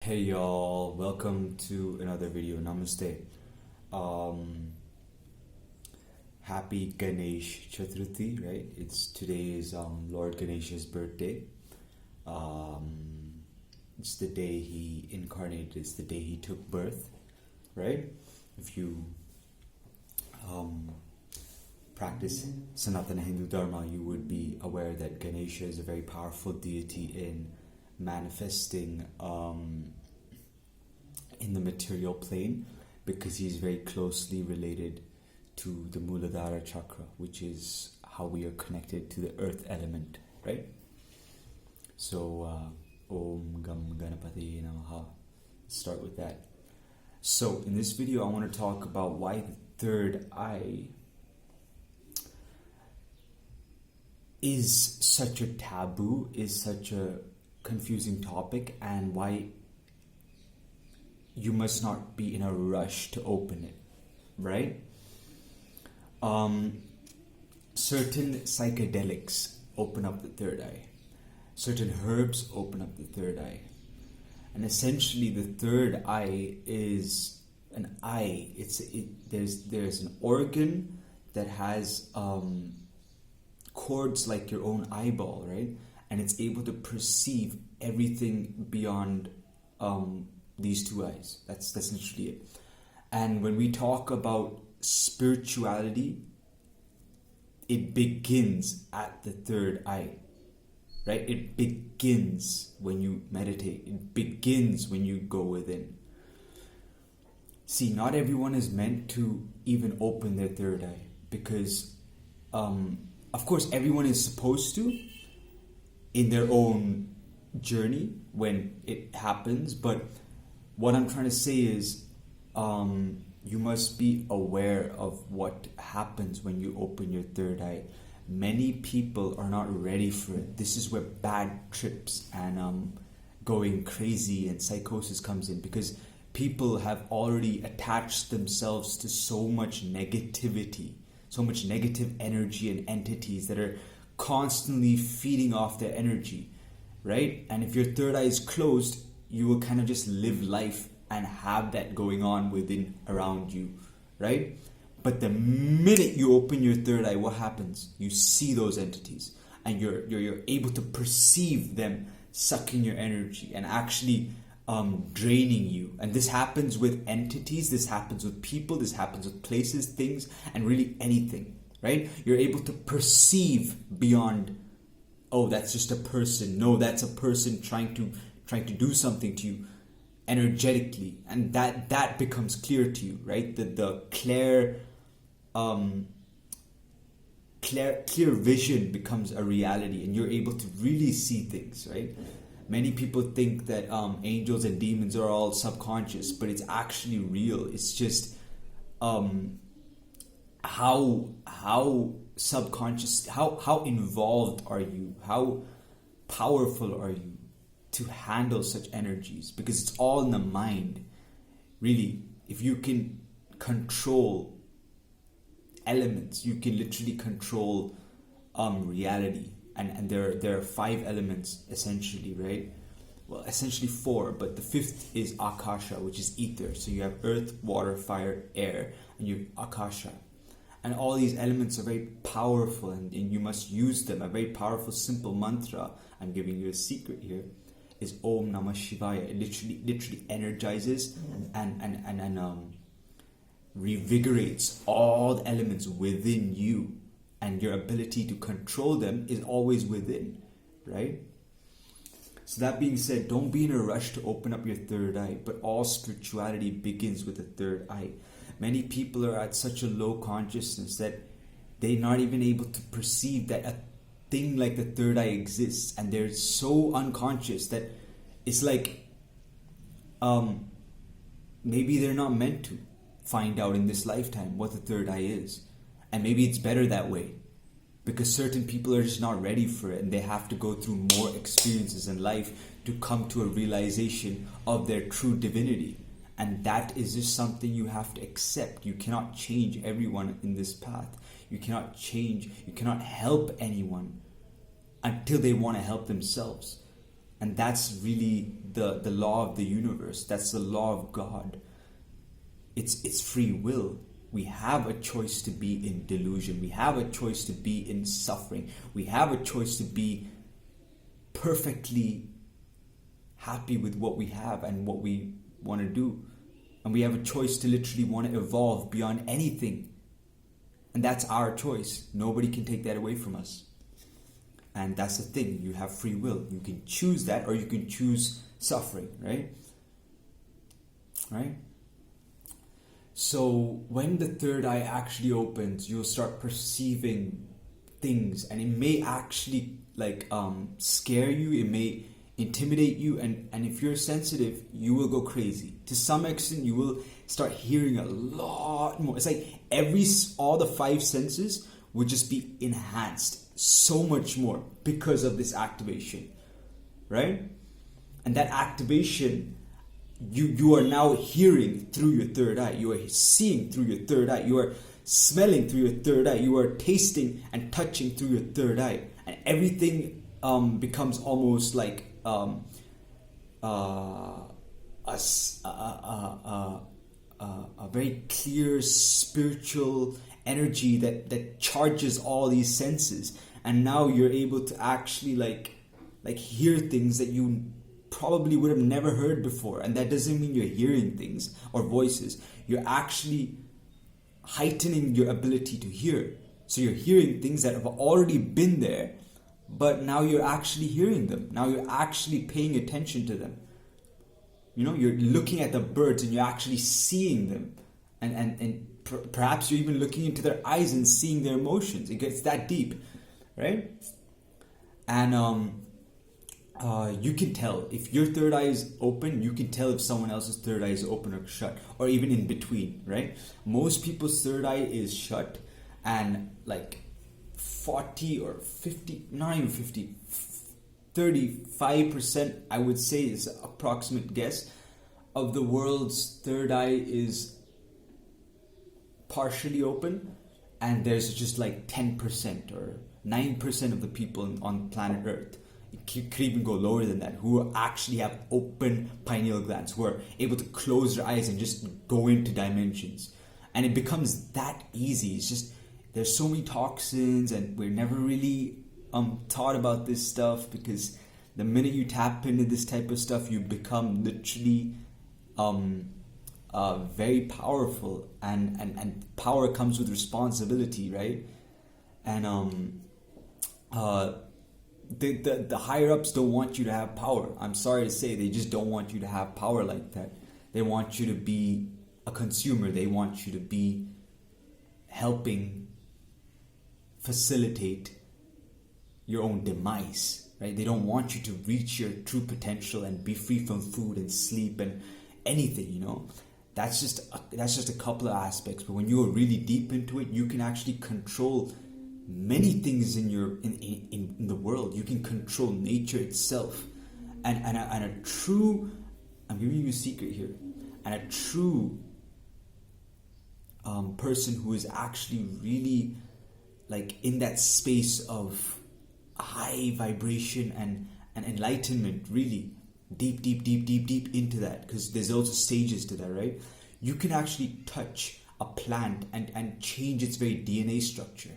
Hey y'all, welcome to another video. Namaste. Happy Ganesh Chaturthi, right? Today is Lord Ganesha's birthday. It's the day he incarnated, it's the day he took birth, right? If you practice Sanatana Hindu Dharma, you would be aware that Ganesha is a very powerful deity in manifesting in the material plane, because he's very closely related to the Muladhara Chakra, which is how we are connected to the earth element, right? So, Om Gam Ganapati Namaha. Start with that. So, in this video, I want to talk about why the third eye is such a taboo, is such a confusing topic, and why you must not be in a rush to open it, right? Certain psychedelics open up the third eye. Certain herbs open up the third eye. And essentially the third eye is an eye. There's an organ that has chords like your own eyeball, right? And it's able to perceive everything beyond these two eyes. That's literally it. And when we talk about spirituality, it begins at the third eye, right? It begins when you meditate. It begins when you go within. See, not everyone is meant to even open their third eye, because of course everyone is supposed to in their own journey when it happens, but what I'm trying to say is you must be aware of what happens when you open your third eye. Many people are not ready for it. This is where bad trips and going crazy and psychosis comes in, because people have already attached themselves to so much negativity, so much negative energy and entities that are constantly feeding off their energy, right? And if your third eye is closed, you will kind of just live life and have that going on within, around you, right? But the minute you open your third eye, what happens? You see those entities, and you're able to perceive them sucking your energy and actually draining you. And this happens with entities, this happens with people, this happens with places, things, and really anything, right? You're able to perceive beyond, oh, that's just a person. No, that's a person trying to do something to you energetically, and that becomes clear to you, right? The clear vision becomes a reality, and you're able to really see things, right? Many people think that angels and demons are all subconscious, but it's actually real. It's just how subconscious, how involved are you? How powerful are you to handle such energies? Because it's all in the mind. Really, if you can control elements, you can literally control reality. And there are 5 elements essentially, right? Well, essentially 4, but the 5th is Akasha, which is ether. So you have earth, water, fire, air, and you have Akasha. And all these elements are very powerful, and you must use them. A very powerful, simple mantra, I'm giving you a secret here, is Om Namah Shivaya. It literally energizes and revigorates all the elements within you, and your ability to control them is always within, right? So that being said, don't be in a rush to open up your third eye, but all spirituality begins with the third eye. Many people are at such a low consciousness that they're not even able to perceive that a thing like the third eye exists, and they're so unconscious that it's like maybe they're not meant to find out in this lifetime what the third eye is. And maybe it's better that way, because certain people are just not ready for it, and they have to go through more experiences in life to come to a realization of their true divinity. And that is just something you have to accept. You cannot change everyone in this path. You cannot help anyone until they want to help themselves. And that's really the law of the universe. That's the law of God. It's free will. We have a choice to be in delusion. We have a choice to be in suffering. We have a choice to be perfectly happy with what we have and what we want to do. And we have a choice to literally want to evolve beyond anything. And that's our choice. Nobody can take that away from us. And that's the thing. You have free will. You can choose that, or you can choose suffering, right? Right? So when the third eye actually opens, you'll start perceiving things, and it may actually scare you. It may intimidate you, and if you're sensitive, you will go crazy. To some extent, you will start hearing a lot more. It's like all the five senses would just be enhanced so much more because of this activation, right? And that activation, you are now hearing through your third eye. You are seeing through your third eye. You are smelling through your third eye. You are tasting and touching through your third eye, and everything becomes almost like a very clear spiritual energy that charges all these senses. And now you're able to actually like hear things that you probably would have never heard before. And that doesn't mean you're hearing things or voices. You're actually heightening your ability to hear. So you're hearing things that have already been there, but now you're actually hearing them. Now you're actually paying attention to them. You know, you're looking at the birds and you're actually seeing them. And perhaps you're even looking into their eyes and seeing their emotions. It gets that deep, right? And you can tell if your third eye is open. You can tell if someone else's third eye is open or shut, or even in between, right? Most people's third eye is shut, and like 40 or 50, not even 50, 35%, I would say, is an approximate guess, of the world's third eye is partially open, and there's just like 10% or 9% of the people on planet Earth, it could even go lower than that, who actually have open pineal glands, who are able to close their eyes and just go into dimensions. And it becomes that easy. It's just, there's so many toxins, and we're never really taught about this stuff, because the minute you tap into this type of stuff, you become literally very powerful, and power comes with responsibility, right? And the higher ups don't want you to have power. I'm sorry to say, they just don't want you to have power like that. They want you to be a consumer. They want you to be helping facilitate your own demise, right? They don't want you to reach your true potential and be free from food and sleep and anything, you know. That's just a couple of aspects. But when you are really deep into it, you can actually control many things in the world. You can control nature itself, and a true, I'm giving you a secret here, and a true person who is actually really like in that space of high vibration and enlightenment, really deep into that, because there's also stages to that, right? You can actually touch a plant and change its very DNA structure.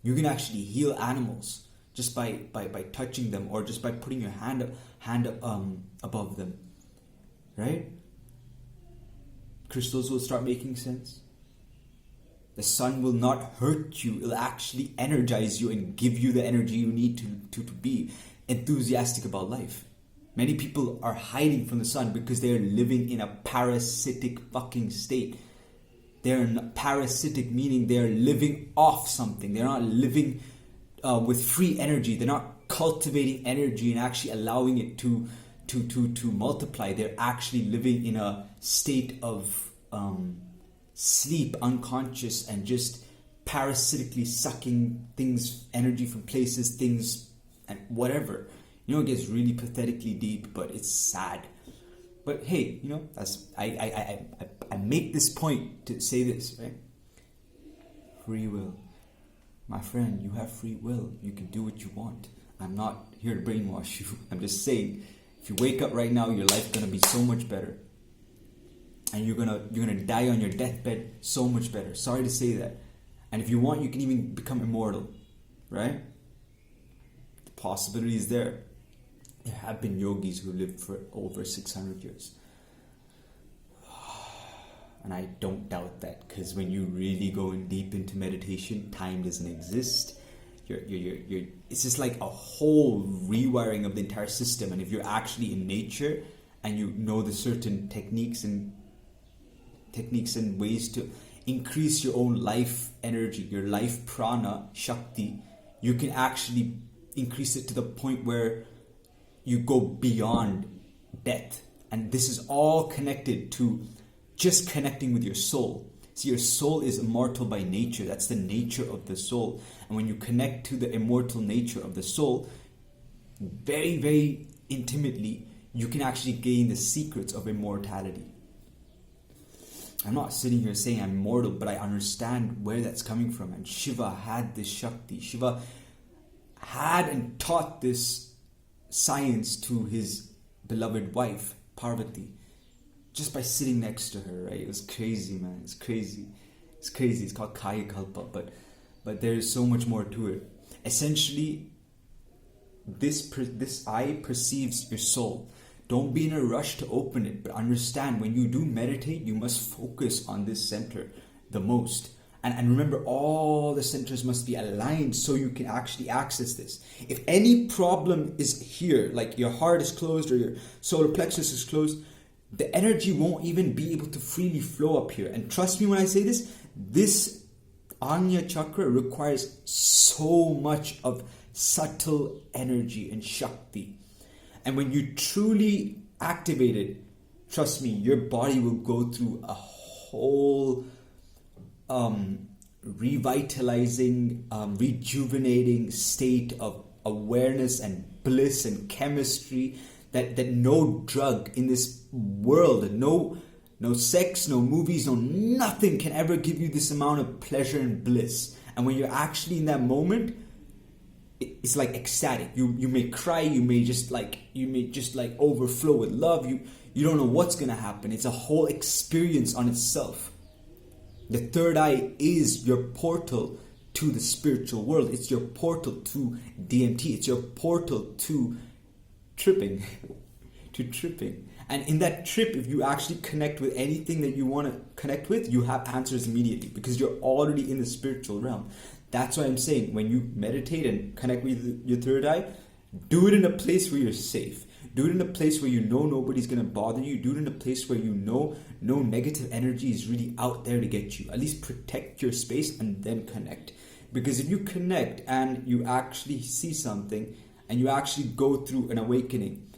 You can actually heal animals just by touching them, or just by putting your hand above them, right? Crystals will start making sense. The sun will not hurt you. It'll actually energize you and give you the energy you need to be enthusiastic about life. Many people are hiding from the sun because they are living in a parasitic fucking state. They're parasitic, meaning they're living off something. They're not living with free energy. They're not cultivating energy and actually allowing it to multiply. They're actually living in a state of sleep, unconscious, and just parasitically sucking things, energy from places, things, and whatever. You know, it gets really pathetically deep, but it's sad. But hey, you know, that's I make this point to say this, right? Free will. My friend, you have free will. You can do what you want. I'm not here to brainwash you. I'm just saying, if you wake up right now, your life's gonna be so much better. And you're gonna die on your deathbed so much better. Sorry to say that. And if you want, you can even become immortal, right? The possibility is there. There have been yogis who lived for over 600 years. And I don't doubt that, because when you really go in deep into meditation, time doesn't exist. It's just like a whole rewiring of the entire system. And if you're actually in nature and you know the certain techniques and ways to increase your own life energy, your life prana, shakti, you can actually increase it to the point where you go beyond death. And this is all connected to just connecting with your soul. See, your soul is immortal by nature. That's the nature of the soul. And when you connect to the immortal nature of the soul, very, very intimately, you can actually gain the secrets of immortality. I'm not sitting here saying I'm mortal, but I understand where that's coming from. And Shiva had this Shakti. Shiva had and taught this science to his beloved wife, Parvati, just by sitting next to her, right? It was crazy, man. It's crazy. It's called Kaya Kalpa, but there is so much more to it. Essentially, this eye perceives your soul. Don't be in a rush to open it, but understand when you do meditate, you must focus on this center the most. And remember, all the centers must be aligned so you can actually access this. If any problem is here, like your heart is closed or your solar plexus is closed, the energy won't even be able to freely flow up here. And trust me when I say this Anya chakra requires so much of subtle energy and Shakti. And when you truly activate it, trust me, your body will go through a whole revitalizing, rejuvenating state of awareness and bliss and chemistry that no drug in this world, no sex, no movies, no nothing can ever give you this amount of pleasure and bliss. And when you're actually in that moment, it's like ecstatic. You may cry, you may just overflow with love. You don't know what's gonna happen. It's a whole experience on itself. The third eye is your portal to the spiritual world. It's your portal to DMT. It's your portal to tripping. And in that trip, if you actually connect with anything that you want to connect with, you have answers immediately because you're already in the spiritual realm. That's why I'm saying when you meditate and connect with your third eye, do it in a place where you're safe. Do it in a place where you know nobody's going to bother you. Do it in a place where you know no negative energy is really out there to get you. At least protect your space and then connect. Because if you connect and you actually see something and you actually go through an awakening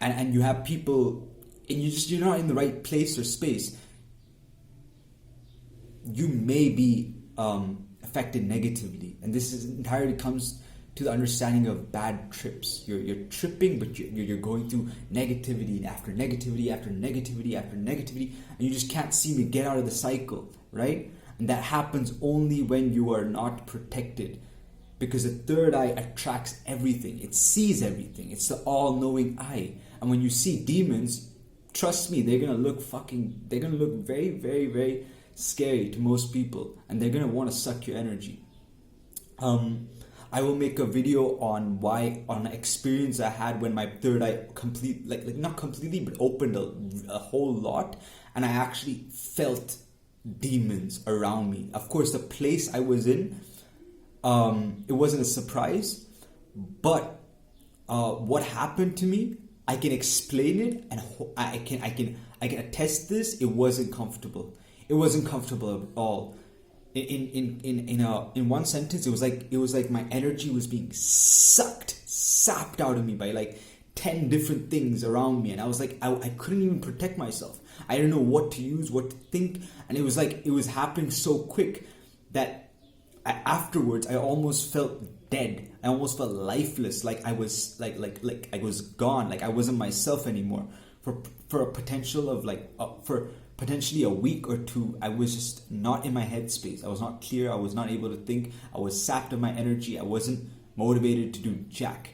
and you have people and you're not in the right place or space, you may be affected negatively. And this is entirely comes to the understanding of bad trips. You're tripping, but you're going through negativity after negativity after negativity after negativity, and you just can't seem to get out of the cycle, right? And that happens only when you are not protected, because the third eye attracts everything. It sees everything. It's the all-knowing eye. And when you see demons, trust me, they're gonna look very, very, very scary to most people, and they're gonna want to suck your energy. I will make a video on an experience I had when my third eye not completely, but opened a whole lot, and I actually felt demons around me. Of course, the place I was in, it wasn't a surprise, but what happened to me, I can explain it, and I can attest this. It wasn't comfortable. It wasn't comfortable at all. In one sentence, it was like my energy was being sapped out of me by like 10 different things around me, and I was like, I couldn't even protect myself. I didn't know what to use, what to think, and it was happening so quick that afterwards I almost felt dead. I almost felt lifeless, like I was like I was gone, like I wasn't myself anymore. For a potential of for potentially a week or two, I was just not in my headspace. I was not clear. I was not able to think. I was sapped of my energy. I wasn't motivated to do jack.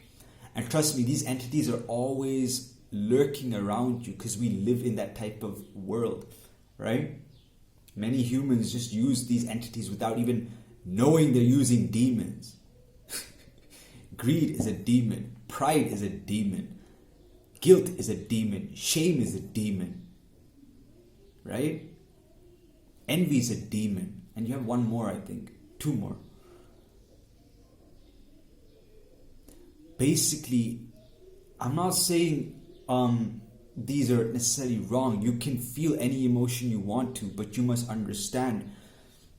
And trust me, these entities are always lurking around you because we live in that type of world, right? Many humans just use these entities without even knowing they're using demons. Greed is a demon. Pride is a demon. Guilt is a demon. Shame is a demon. Right? Envy is a demon. And you have one more, I think. Two more. Basically, I'm not saying these are necessarily wrong. You can feel any emotion you want to, but you must understand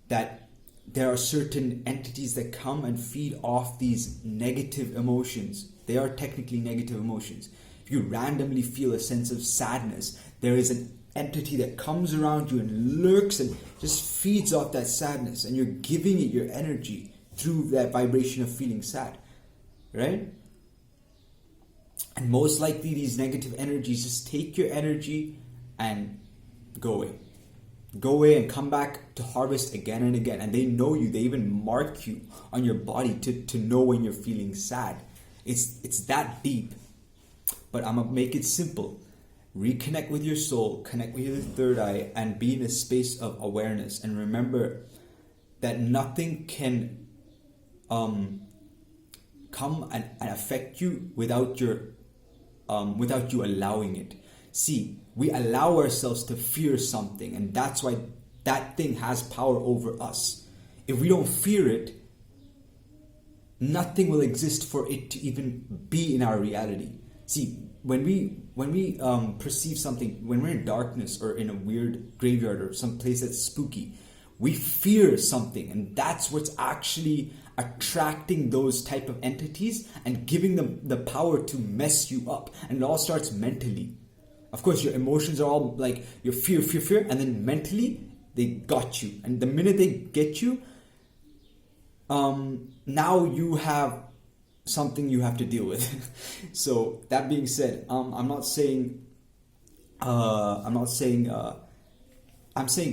that there are certain entities that come and feed off these negative emotions. They are technically negative emotions. If you randomly feel a sense of sadness, there is an entity that comes around you and lurks and just feeds off that sadness, and you're giving it your energy through that vibration of feeling sad, right? And most likely these negative energies just take your energy and go away. Go away and come back to harvest again and again. And they know you. They even mark you on your body to know when you're feeling sad. It's that deep. But I'm going to make it simple. Reconnect with your soul. Connect with your third eye. And be in a space of awareness. And remember that nothing can come and affect you without you allowing it. See, we allow ourselves to fear something, and that's why that thing has power over us. If we don't fear it, nothing will exist for it to even be in our reality. See, when we perceive something, when we're in darkness or in a weird graveyard or some place that's spooky, we fear something, and that's what's actually attracting those type of entities and giving them the power to mess you up. And it all starts mentally. Of course, your emotions are all like your fear, and then mentally they got you. And the minute they get you, now you have something you have to deal with. So that being said, I'm saying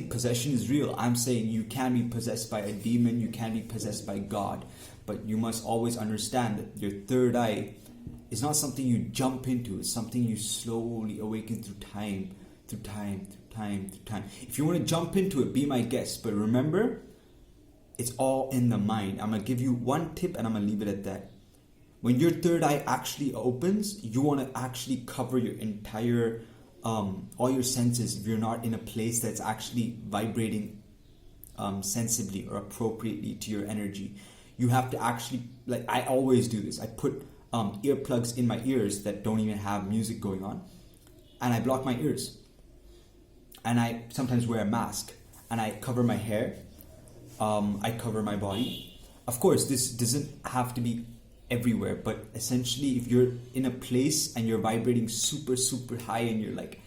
possession is real. I'm saying you can be possessed by a demon, you can be possessed by God, but you must always understand that your third eye is not something you jump into. It's something you slowly awaken through time. If you want to jump into it, be my guest. But remember, it's all in the mind. I'm going to give you one tip and I'm going to leave it at that. When your third eye actually opens, you want to actually cover your entire, all your senses if you're not in a place that's actually vibrating sensibly or appropriately to your energy. You have to actually, like I always do this, I put earplugs in my ears that don't even have music going on, and I block my ears, and I sometimes wear a mask, and I cover my hair, I cover my body. Of course, this doesn't have to be everywhere, but essentially if you're in a place and you're vibrating super high and you're like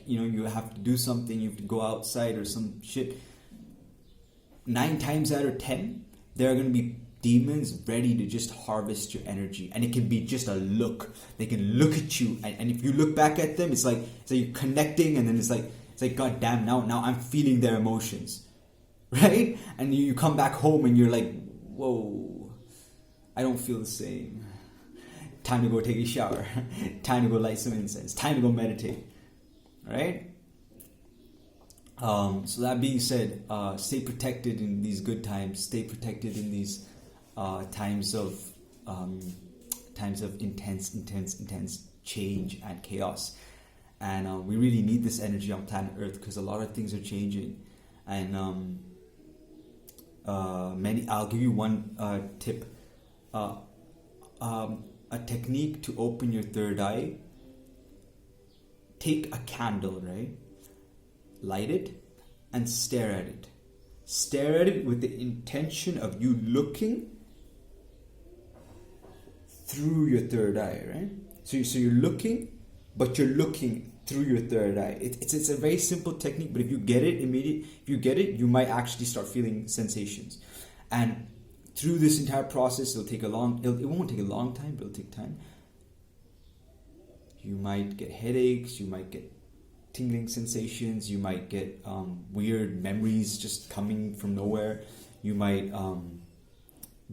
you have to do something, you have to go outside or some shit, 9 times out of 10 there are going to be demons ready to just harvest your energy. And it can be just a look. They can look at you, and if you look back at them, it's like you're connecting, and then it's like god damn, now I'm feeling their emotions, right? And you come back home and you're like, whoa, I don't feel the same. Time to go take a shower. Time to go light some incense. Time to go meditate, right? So that being said, stay protected in these good times. Stay protected in these times of intense change and chaos. And we really need this energy on planet Earth because a lot of things are changing. And I'll give you one tip. A technique to open your third eye. Take a candle, right? Light it and stare at it. Stare at it with the intention of you looking through your third eye, right? So you're looking, but you're looking through your third eye. It's a very simple technique, but if you get it you might actually start feeling sensations. And through this entire process, it won't take a long time, but it'll take time. You might get headaches, you might get tingling sensations, you might get weird memories just coming from nowhere. You might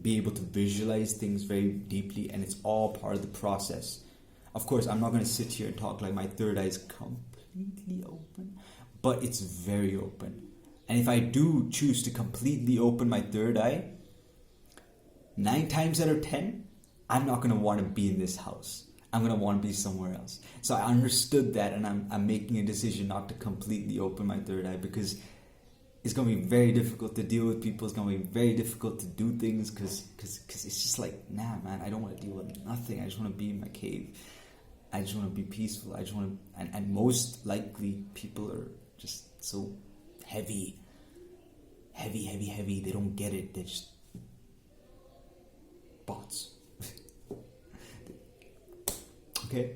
be able to visualize things very deeply, and it's all part of the process. Of course, I'm not going to sit here and talk like my third eye is completely open, but it's very open. And if I do choose to completely open my third eye, 9 times out of 10, I'm not going to want to be in this house. I'm going to want to be somewhere else. So I understood that, and I'm making a decision not to completely open my third eye, because it's going to be very difficult to deal with people. It's going to be very difficult to do things, because it's just like, nah, man, I don't want to deal with nothing. I just want to be in my cave. I just want to be peaceful. I just want to, and most likely people are just so heavy. They don't get it. They're just bots. Okay?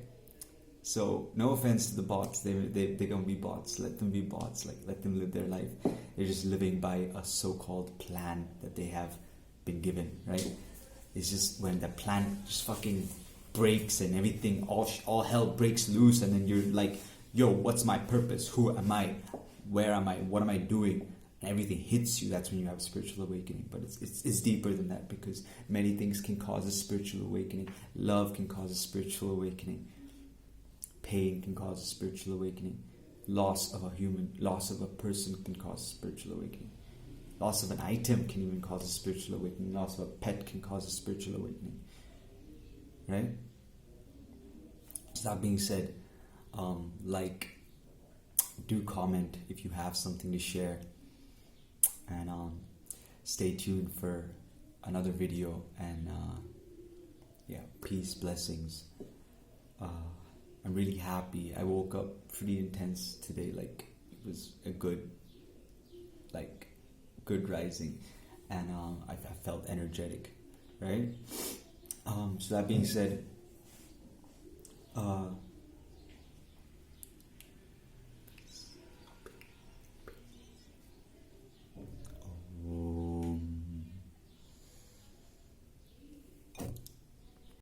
So, no offense to the bots. They're gonna be bots. Let them be bots. Like, let them live their life. They're just living by a so-called plan that they have been given, right? It's just when the plan just fucking breaks and everything, all hell breaks loose, and then you're like, yo, what's my purpose? Who am I? Where am I? What am I doing? And everything hits you. That's when you have a spiritual awakening. But it's deeper than that, because many things can cause a spiritual awakening. Love can cause a spiritual awakening. Pain can cause a spiritual awakening. Loss of a person can cause a spiritual awakening. Loss of an item can even cause a spiritual awakening. Loss of a pet can cause a spiritual awakening. Right? So that being said, do comment if you have something to share. And stay tuned for another video. And peace, blessings. I'm really happy. I woke up pretty intense today. Like, it was a good rising, and I felt energetic, right? So that being said,